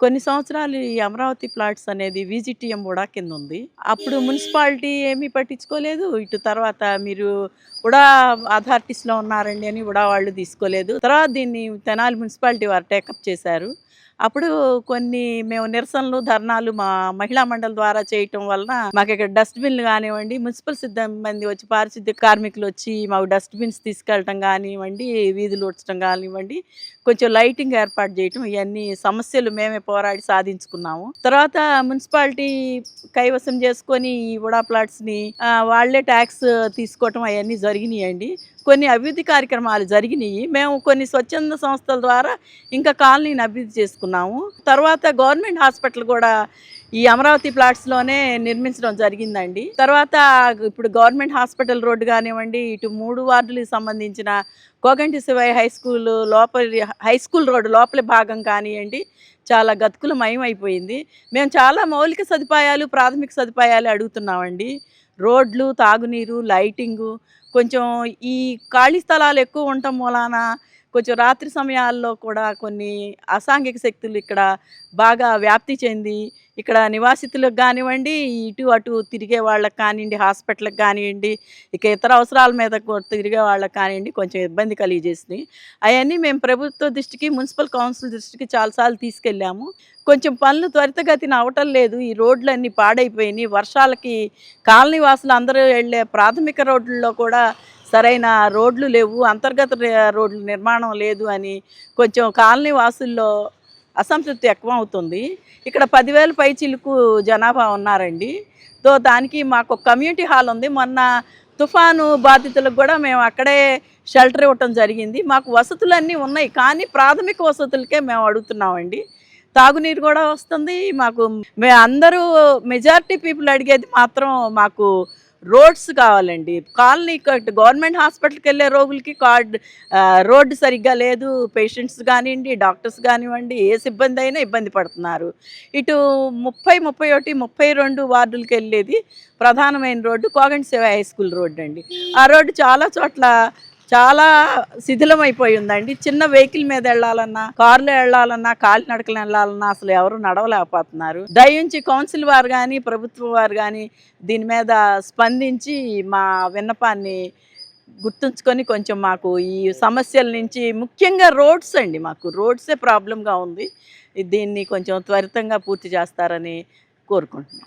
కొన్ని సంవత్సరాలు ఈ అమరావతి ప్లాట్స్ అనేది వీజీటీఎం ఉడా కింద ఉంది. అప్పుడు మున్సిపాలిటీ ఏమీ పట్టించుకోలేదు. ఇటు తర్వాత మీరు ఉడా అథారిటీస్‌లో ఉన్నారండి అని ఉడా వాళ్ళు తీసుకోలేదు. తర్వాత దీన్ని తెనాలి మున్సిపాలిటీ వారు టేకప్ చేశారు. అప్పుడు కొన్ని మేము నిరసనలు, ధర్నాలు మా మహిళా మండలి ద్వారా చేయటం వలన మాకిక్కడ డస్ట్‌బిన్‌లు గానివ్వండి, మున్సిపల్ సిబ్బంది వచ్చి పారిశుద్ధ్య కార్మికులొచ్చి మాకు డస్ట్‌బిన్స్ తీసుకెళ్ళటం గానివ్వండి, వీధులు ఊడ్చడం గానివ్వండి, కొంచెం లైటింగ్ ఏర్పాటు చేయటం ఇయన్నీ సమస్యలు మేమే పోరాడి సాధించుకున్నాము. తర్వాత మున్సిపాలిటీ కైవసం చేసుకొని ఈ వుడా ప్లాట్స్‌ని వాళ్ళే టాక్స్ తీసుకోవటం అయన్నీ జరిగినియండి. కొన్ని అభివృద్ధి కార్యక్రమాలు జరిగినియి. మేము కొన్ని స్వచ్ఛంద సంస్థల ద్వారా ఇంకా కాలనీని అభివృద్ధి చేసుకున్నాము. తర్వాత గవర్నమెంట్ హాస్పిటల్ కూడా ఈ అమరావతి ప్లాట్స్‌లోనే నిర్మించడం జరిగిందండి. తర్వాత ఇప్పుడు గవర్నమెంట్ హాస్పిటల్ రోడ్డు గానివ్వండి, ఇటు 3 వార్డులకు సంబంధించిన Koganti Shivayya high school road లోపలి భాగం కానియండి, చాలా గతుకులమయమైపోయింది. మేము చాలా మౌలిక సదుపాయాలు, ప్రాథమిక సదుపాయాలు అడుగుతున్నామండి. రోడ్లు, తాగునీరు, లైటింగు, కొంచెం ఈ ఖాళీ స్థలాలు ఎక్కువ ఉండటం మూలాన కొంచెం రాత్రి సమయాల్లో కూడా కొన్ని అసాంఘిక శక్తులు ఇక్కడ బాగా వ్యాప్తి చెంది ఇక్కడ నివాసితులకు కానివ్వండి, ఇటు అటు తిరిగే వాళ్ళకి కానివ్వండి, హాస్పిటల్కి కానివ్వండి, ఇక ఇతర అవసరాల మీద తిరిగే వాళ్ళకి కానివ్వండి కొంచెం ఇబ్బంది కలిగజేసినాయి. అవన్నీ మేము ప్రభుత్వ దృష్టికి, మున్సిపల్ కౌన్సిల్ దృష్టికి చాలాసార్లు తీసుకెళ్ళాము. కొంచెం పనులు త్వరితగతిన అవ్వటం లేదు. ఈ రోడ్లన్నీ పాడైపోయినాయి. వర్షాలకి కాలనీ వాసులు అందరూ వెళ్ళే ప్రాథమిక రోడ్లలో కూడా సరైన రోడ్లు లేవు, అంతర్గత రోడ్లు నిర్మాణం లేదు అని కొంచెం కాలనీ వాసుల్లో అసంతృప్తి ఎక్కువవుతుంది. ఇక్కడ 10,000 పైచిలుకు జనాభా ఉన్నారండి. దానికి మాకు కమ్యూనిటీ హాల్ ఉంది. మొన్న తుఫాను బాధితులకు కూడా మేము అక్కడే షెల్టర్ ఇవ్వటం జరిగింది. మాకు వసతులన్నీ ఉన్నాయి, కానీ ప్రాథమిక వసతులకే మేము అడుగుతున్నామండి. తాగునీరు కూడా వస్తుంది మాకు. అందరూ మెజారిటీ పీపుల్ అడిగేది మాత్రం మాకు రోడ్స్ కావాలండి. కాలనీ గవర్నమెంట్ హాస్పిటల్కి వెళ్ళే రోగులకి రోడ్డు సరిగ్గా లేదు. పేషెంట్స్ కానివ్వండి, డాక్టర్స్ కానివ్వండి, ఏ సిబ్బంది అయినా ఇబ్బంది పడుతున్నారు. ఇటు 30, 31, 32 వార్డులకు వెళ్ళేది ప్రధానమైన road Koganti Shivayya high school road అండి. ఆ రోడ్డు చాలా చోట్ల చాలా శిథిలమైపోయి ఉందండి. చిన్న వెహికల్ మీద వెళ్ళాలన్నా, కారులో వెళ్ళాలన్నా, కాలినడకలు వెళ్ళాలన్నా అసలు ఎవరు నడవలేకపోతున్నారు. దయించి కౌన్సిల్ వారు కానీ, ప్రభుత్వం వారు కానీ దీని మీద స్పందించి మా విన్నపాన్ని గుర్తుంచుకొని కొంచెం మాకు ఈ సమస్యల నుంచి, ముఖ్యంగా రోడ్స్ అండి, మాకు రోడ్సే ప్రాబ్లంగా ఉంది. దీన్ని కొంచెం త్వరితంగా పూర్తి చేస్తారని కోరుకుంటున్నాం.